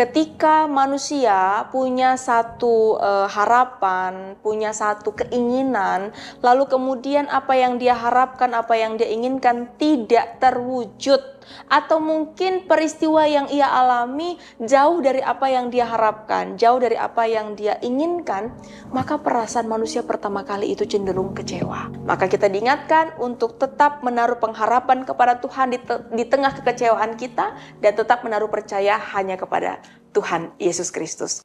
Ketika manusia punya satu harapan, punya satu keinginan, lalu kemudian apa yang dia harapkan, apa yang dia inginkan tidak terwujud, atau mungkin peristiwa yang ia alami jauh dari apa yang dia harapkan, jauh dari apa yang dia inginkan, maka perasaan manusia pertama kali itu cenderung kecewa. Maka kita diingatkan untuk tetap menaruh pengharapan kepada Tuhan di tengah kekecewaan kita, dan tetap menaruh percaya hanya kepada Tuhan Yesus Kristus.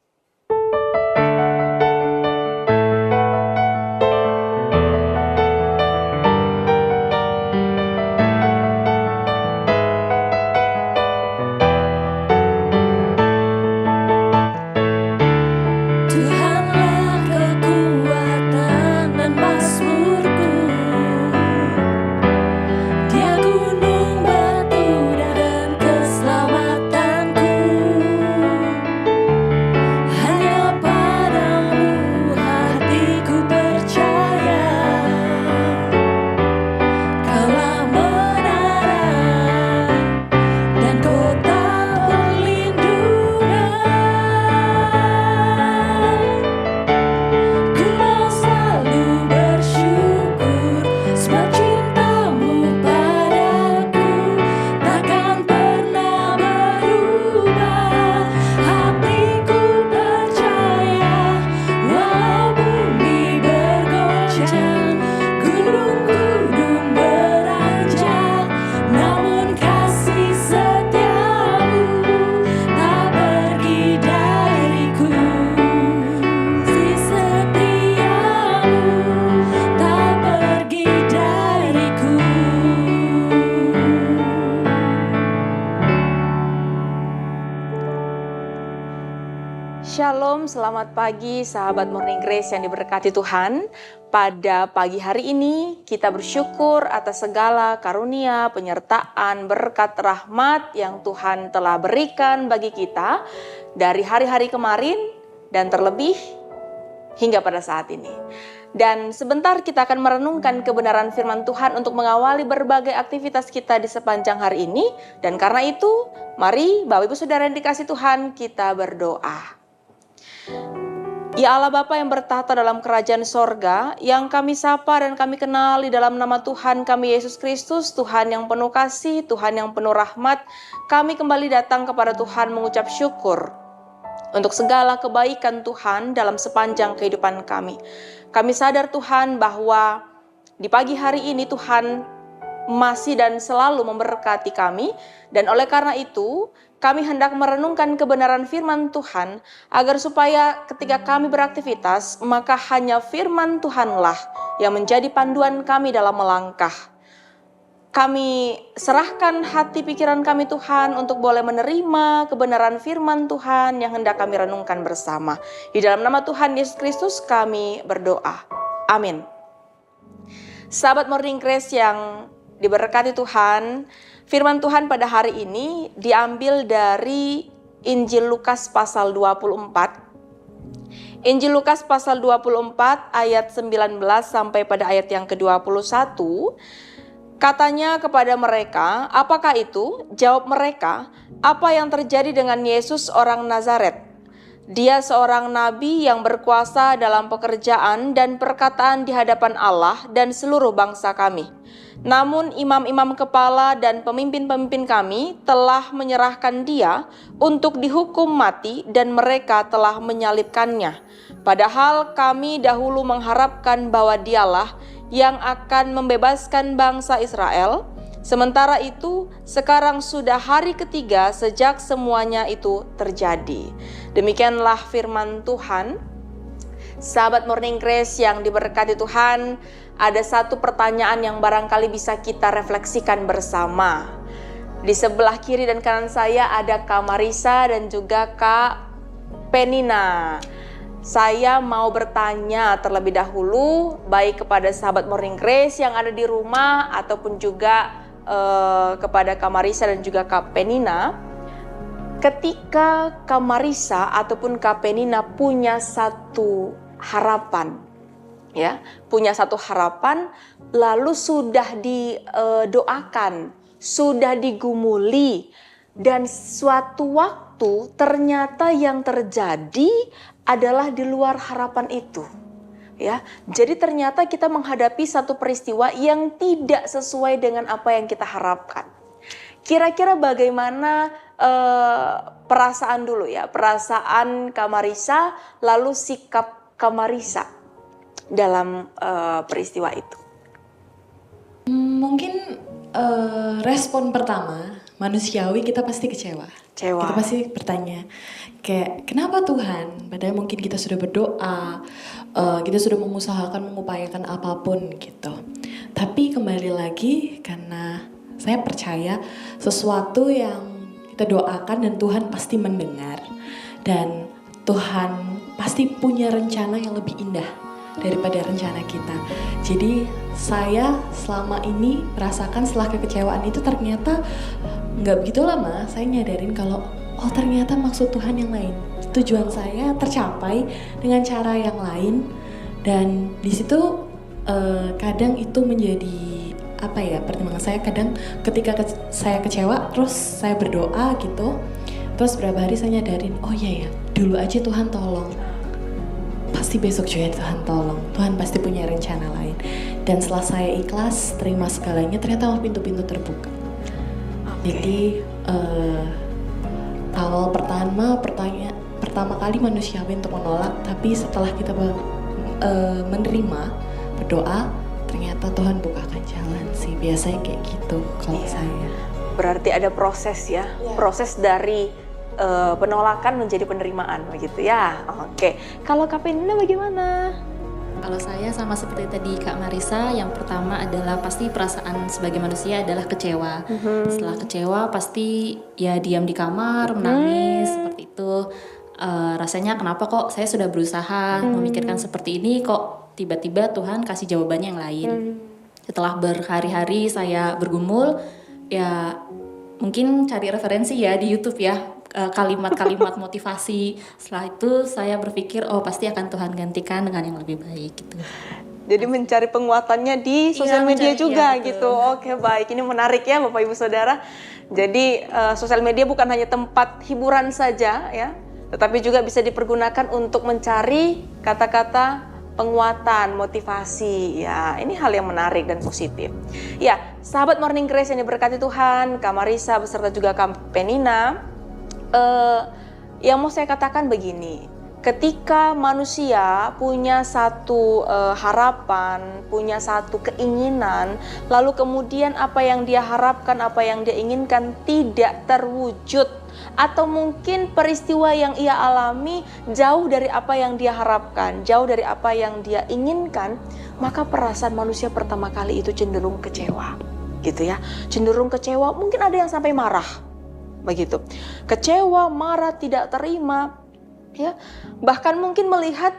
Shalom, selamat pagi sahabat Morning Grace yang diberkati Tuhan. Pada pagi hari ini kita bersyukur atas segala karunia, penyertaan, berkat, rahmat yang Tuhan telah berikan bagi kita dari hari-hari kemarin dan terlebih hingga pada saat ini. Dan sebentar kita akan merenungkan kebenaran firman Tuhan untuk mengawali berbagai aktivitas kita di sepanjang hari ini. Dan karena itu, mari Bapak Ibu Saudara yang dikasih Tuhan, kita berdoa. Ya Allah Bapa yang bertahta dalam kerajaan sorga, yang kami sapa dan kami kenali dalam nama Tuhan kami Yesus Kristus, Tuhan yang penuh kasih, Tuhan yang penuh rahmat, kami kembali datang kepada Tuhan mengucap syukur untuk segala kebaikan Tuhan dalam sepanjang kehidupan kami. Kami sadar Tuhan bahwa di pagi hari ini Tuhan masih dan selalu memberkati kami, dan oleh karena itu kami hendak merenungkan kebenaran firman Tuhan agar supaya ketika kami beraktivitas, maka hanya firman Tuhanlah yang menjadi panduan kami dalam melangkah. Kami serahkan hati pikiran kami Tuhan untuk boleh menerima kebenaran firman Tuhan yang hendak kami renungkan bersama. Di dalam nama Tuhan Yesus Kristus kami berdoa. Amin. Sahabat Morning Grace yang diberkati Tuhan, firman Tuhan pada hari ini diambil dari Injil Lukas pasal 24. Injil Lukas pasal 24 ayat 19 sampai pada ayat yang ke-21. Katanya kepada mereka, "Apakah itu?" Jawab mereka, "Apa yang terjadi dengan Yesus orang Nazaret? Dia seorang nabi yang berkuasa dalam pekerjaan dan perkataan di hadapan Allah dan seluruh bangsa kami. Namun imam-imam kepala dan pemimpin-pemimpin kami telah menyerahkan dia untuk dihukum mati dan mereka telah menyalibkannya. Padahal kami dahulu mengharapkan bahwa dialah yang akan membebaskan bangsa Israel. Sementara itu, sekarang sudah hari ketiga sejak semuanya itu terjadi." Demikianlah firman Tuhan. Sahabat Morning Grace yang diberkati Tuhan, ada satu pertanyaan yang barangkali bisa kita refleksikan bersama. Di sebelah kiri dan kanan saya ada Kak Marisa dan juga Kak Penina. Saya mau bertanya terlebih dahulu, baik kepada sahabat Morning Grace yang ada di rumah ataupun juga kepada Kak Marisa dan juga Kak Penina. Ketika Kak Marisa ataupun Kak Penina punya satu harapan, ya, punya satu harapan, lalu sudah didoakan, sudah digumuli, dan suatu waktu waktu ternyata yang terjadi adalah di luar harapan itu. Ya, jadi ternyata kita menghadapi satu peristiwa yang tidak sesuai dengan apa yang kita harapkan. Kira-kira bagaimana perasaan dulu ya, perasaan Kak Marisa, lalu sikap Kak Marisa dalam peristiwa itu? Mungkin respon pertama manusiawi kita pasti kecewa. Kita pasti bertanya, kayak kenapa Tuhan? Padahal mungkin kita sudah berdoa, kita sudah mengupayakan apapun gitu. Tapi kembali lagi karena saya percaya sesuatu yang kita doakan dan Tuhan pasti mendengar. Dan Tuhan pasti punya rencana yang lebih indah daripada rencana kita. Jadi saya selama ini merasakan setelah kekecewaan itu ternyata nggak begitu lama saya nyadarin kalau oh ternyata maksud Tuhan yang lain. Tujuan saya tercapai dengan cara yang lain, dan di situ kadang itu menjadi apa ya, pertimbangan saya. Kadang ketika saya kecewa terus saya berdoa gitu, terus berapa hari saya nyadarin oh iya ya, dulu aja Tuhan tolong, pasti besok juga Tuhan tolong, Tuhan pasti punya rencana lain. Dan setelah saya ikhlas terima segalanya, ternyata pintu-pintu terbuka. Jadi awal pertama kali manusiawi untuk menolak, tapi setelah kita menerima, berdoa, ternyata Tuhan bukakan jalan sih. Biasanya kayak gitu kalau saya. Berarti ada proses ya, proses dari penolakan menjadi penerimaan begitu ya. Oke, kalau Kak Penina bagaimana? Kalau saya sama seperti tadi Kak Marisa, yang pertama adalah pasti perasaan sebagai manusia adalah kecewa. Setelah kecewa pasti ya diam di kamar, menangis seperti itu. Rasanya kenapa kok saya sudah berusaha memikirkan seperti ini, kok tiba-tiba Tuhan kasih jawabannya yang lain. Setelah berhari-hari saya bergumul, ya mungkin cari referensi ya di YouTube ya, kalimat-kalimat motivasi. Setelah itu saya berpikir oh pasti akan Tuhan gantikan dengan yang lebih baik gitu. Jadi mencari penguatannya di sosial media juga gitu. Oke, baik, ini menarik ya Bapak Ibu Saudara. Jadi sosial media bukan hanya tempat hiburan saja ya, tetapi juga bisa dipergunakan untuk mencari kata-kata penguatan, motivasi. Ya, ini hal yang menarik dan positif. Ya, sahabat Morning Grace yang diberkati Tuhan, Kak Marisa beserta juga Kak Penina, yang mau saya katakan begini, ketika manusia punya satu harapan, punya satu keinginan, lalu kemudian apa yang dia harapkan, apa yang dia inginkan tidak terwujud, atau mungkin peristiwa yang ia alami jauh dari apa yang dia harapkan, jauh dari apa yang dia inginkan, maka perasaan manusia pertama kali itu cenderung kecewa, gitu ya, cenderung kecewa, mungkin ada yang sampai marah. Begitu, kecewa, marah, tidak terima, ya, bahkan mungkin melihat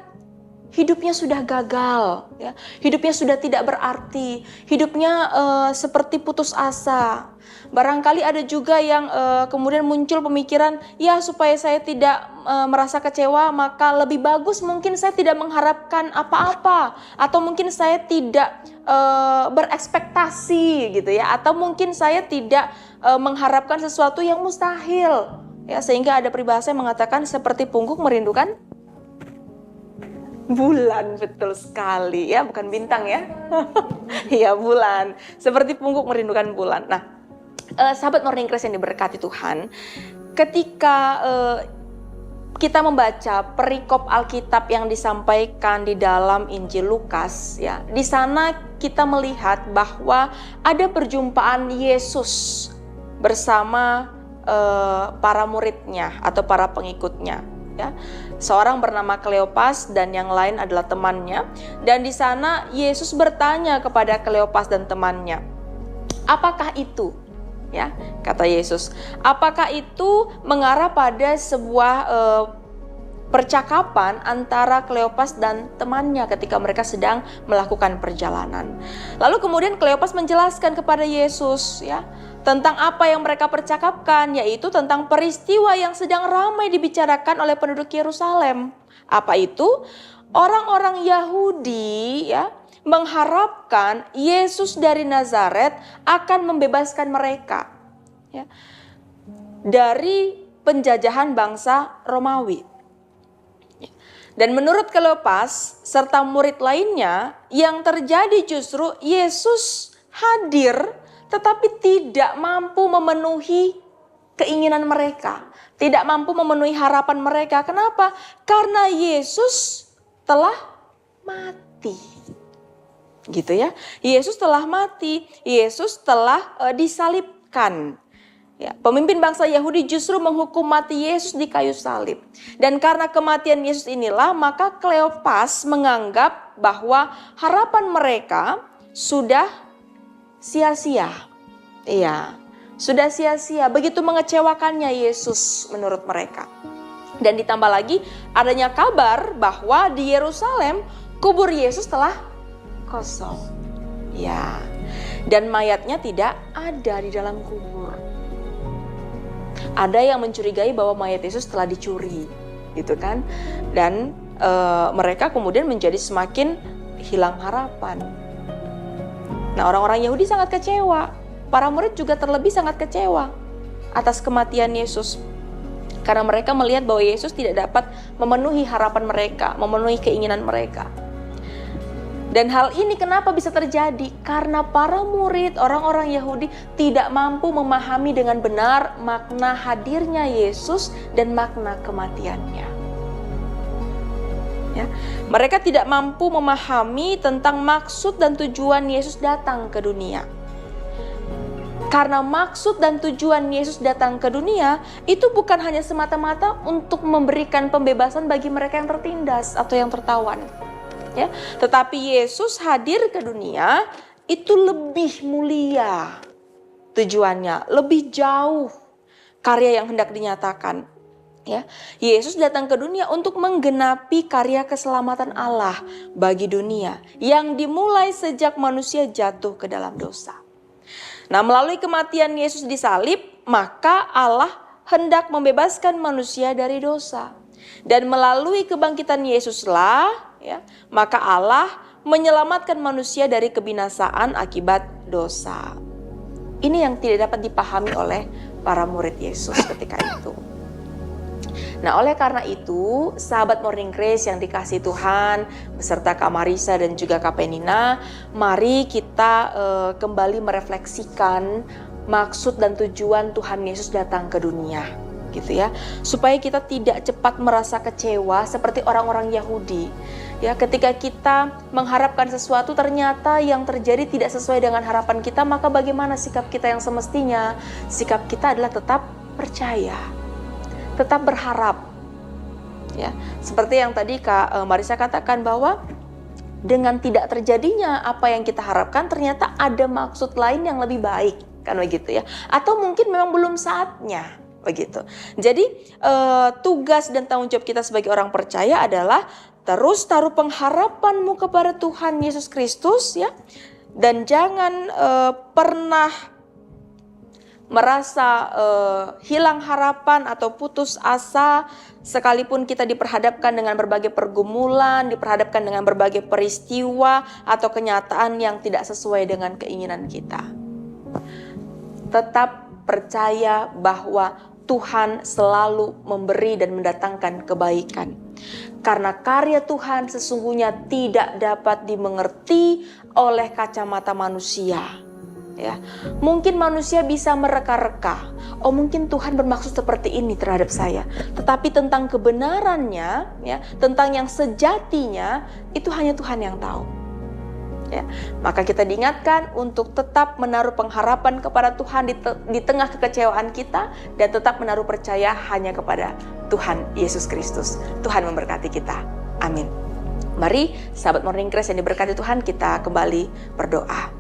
hidupnya sudah gagal, ya, hidupnya sudah tidak berarti, hidupnya seperti putus asa. Barangkali ada juga yang kemudian muncul pemikiran, ya supaya saya tidak merasa kecewa, maka lebih bagus mungkin saya tidak mengharapkan apa-apa, atau mungkin saya tidak berekspektasi gitu ya, atau mungkin saya tidak mengharapkan sesuatu yang mustahil, ya, sehingga ada peribahasa yang mengatakan seperti pungguk merindukan bulan. Betul sekali ya, bukan bintang ya. Iya, bulan, seperti pungguk merindukan bulan. Nah, sahabat Morning Grace yang diberkati Tuhan, ketika kita membaca perikop Alkitab yang disampaikan di dalam Injil Lukas, ya, di sana kita melihat bahwa ada perjumpaan Yesus bersama para muridnya atau para pengikutnya, ya. Seorang bernama Kleopas dan yang lain adalah temannya, dan di sana Yesus bertanya kepada Kleopas dan temannya, apakah itu? Ya, kata Yesus, apakah itu mengarah pada sebuah percakapan antara Kleopas dan temannya ketika mereka sedang melakukan perjalanan. Lalu kemudian Kleopas menjelaskan kepada Yesus, ya, tentang apa yang mereka percakapkan, yaitu tentang peristiwa yang sedang ramai dibicarakan oleh penduduk Yerusalem. Apa itu? Orang-orang Yahudi, ya, mengharapkan Yesus dari Nazaret akan membebaskan mereka, ya, dari penjajahan bangsa Romawi. Dan menurut Kleopas serta murid lainnya, yang terjadi justru Yesus hadir tetapi tidak mampu memenuhi keinginan mereka, tidak mampu memenuhi harapan mereka. Kenapa? Karena Yesus telah mati. Gitu ya. Yesus telah mati, Yesus telah disalibkan. Ya, pemimpin bangsa Yahudi justru menghukum mati Yesus di kayu salib. Dan karena kematian Yesus inilah, maka Kleopas menganggap bahwa harapan mereka sudah sia-sia. Iya, sudah sia-sia. Begitu mengecewakannya Yesus menurut mereka. Dan ditambah lagi adanya kabar bahwa di Yerusalem kubur Yesus telah kosong. Ya, dan mayatnya tidak ada di dalam kubur. Ada yang mencurigai bahwa mayat Yesus telah dicuri, gitu kan? Dan mereka kemudian menjadi semakin hilang harapan. Nah, orang-orang Yahudi sangat kecewa. Para murid juga terlebih sangat kecewa atas kematian Yesus. Karena mereka melihat bahwa Yesus tidak dapat memenuhi harapan mereka, memenuhi keinginan mereka. Dan hal ini kenapa bisa terjadi? Karena para murid, orang-orang Yahudi tidak mampu memahami dengan benar makna hadirnya Yesus dan makna kematiannya. Ya, mereka tidak mampu memahami tentang maksud dan tujuan Yesus datang ke dunia. Karena maksud dan tujuan Yesus datang ke dunia itu bukan hanya semata-mata untuk memberikan pembebasan bagi mereka yang tertindas atau yang tertawan. Ya, tetapi Yesus hadir ke dunia itu lebih mulia tujuannya, lebih jauh karya yang hendak dinyatakan. Ya, Yesus datang ke dunia untuk menggenapi karya keselamatan Allah bagi dunia yang dimulai sejak manusia jatuh ke dalam dosa. Nah, melalui kematian Yesus disalib, maka Allah hendak membebaskan manusia dari dosa. Dan melalui kebangkitan Yesuslah, ya, maka Allah menyelamatkan manusia dari kebinasaan akibat dosa. Ini yang tidak dapat dipahami oleh para murid Yesus ketika itu. Nah, oleh karena itu, sahabat Morning Grace yang dikasihi Tuhan, beserta Kak Marisa dan juga Kak Penina, mari kita kembali merefleksikan maksud dan tujuan Tuhan Yesus datang ke dunia. Gitu ya, supaya kita tidak cepat merasa kecewa seperti orang-orang Yahudi. Ya, ketika kita mengharapkan sesuatu ternyata yang terjadi tidak sesuai dengan harapan kita, maka bagaimana sikap kita yang semestinya? Sikap kita adalah tetap percaya, tetap berharap. Ya, seperti yang tadi Kak Marisa katakan bahwa dengan tidak terjadinya apa yang kita harapkan, ternyata ada maksud lain yang lebih baik, kan begitu ya? Atau mungkin memang belum saatnya. Begitu. Jadi tugas dan tanggung jawab kita sebagai orang percaya adalah terus taruh pengharapanmu kepada Tuhan Yesus Kristus, ya, dan jangan pernah merasa hilang harapan atau putus asa sekalipun kita diperhadapkan dengan berbagai pergumulan, diperhadapkan dengan berbagai peristiwa atau kenyataan yang tidak sesuai dengan keinginan kita. Tetap percaya bahwa Tuhan selalu memberi dan mendatangkan kebaikan. Karena karya Tuhan sesungguhnya tidak dapat dimengerti oleh kacamata manusia. Ya, mungkin manusia bisa mereka-reka. Oh, mungkin Tuhan bermaksud seperti ini terhadap saya. Tetapi tentang kebenarannya, ya, tentang yang sejatinya, itu hanya Tuhan yang tahu. Ya, maka kita diingatkan untuk tetap menaruh pengharapan kepada Tuhan di tengah kekecewaan kita dan tetap menaruh percaya hanya kepada Tuhan Yesus Kristus. Tuhan memberkati kita. Amin. Mari sahabat Morning Grace yang diberkati Tuhan, kita kembali berdoa.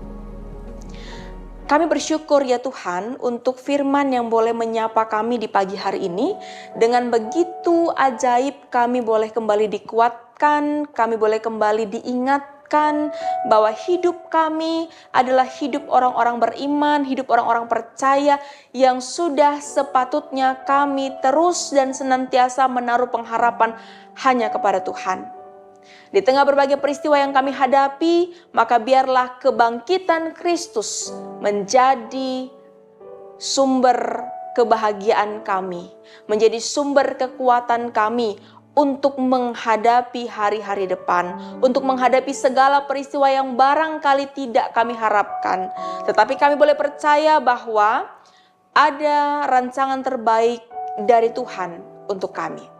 Kami bersyukur ya Tuhan untuk firman yang boleh menyapa kami di pagi hari ini. Dengan begitu ajaib kami boleh kembali dikuatkan, kami boleh kembali diingatkan bahwa hidup kami adalah hidup orang-orang beriman, hidup orang-orang percaya yang sudah sepatutnya kami terus dan senantiasa menaruh pengharapan hanya kepada Tuhan. Di tengah berbagai peristiwa yang kami hadapi, maka biarlah kebangkitan Kristus menjadi sumber kebahagiaan kami, menjadi sumber kekuatan kami untuk menghadapi hari-hari depan, untuk menghadapi segala peristiwa yang barangkali tidak kami harapkan. Tetapi kami boleh percaya bahwa ada rancangan terbaik dari Tuhan untuk kami.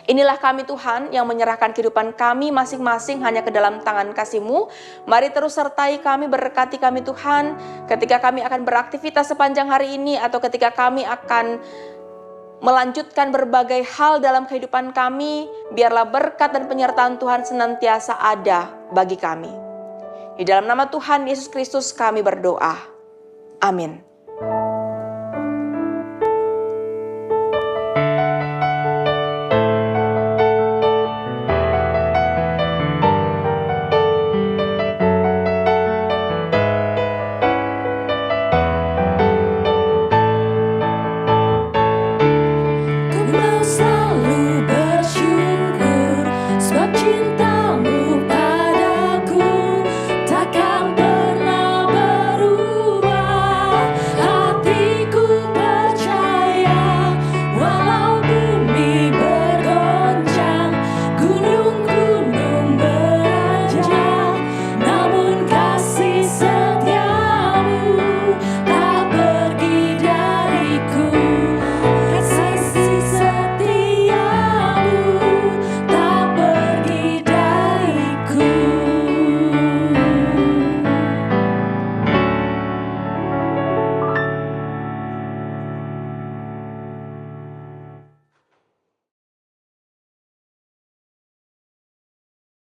Inilah kami Tuhan yang menyerahkan kehidupan kami masing-masing hanya ke dalam tangan kasih-Mu. Mari terus sertai kami, berkati kami Tuhan, ketika kami akan beraktivitas sepanjang hari ini atau ketika kami akan melanjutkan berbagai hal dalam kehidupan kami. Biarlah berkat dan penyertaan Tuhan senantiasa ada bagi kami. Di dalam nama Tuhan Yesus Kristus kami berdoa. Amin.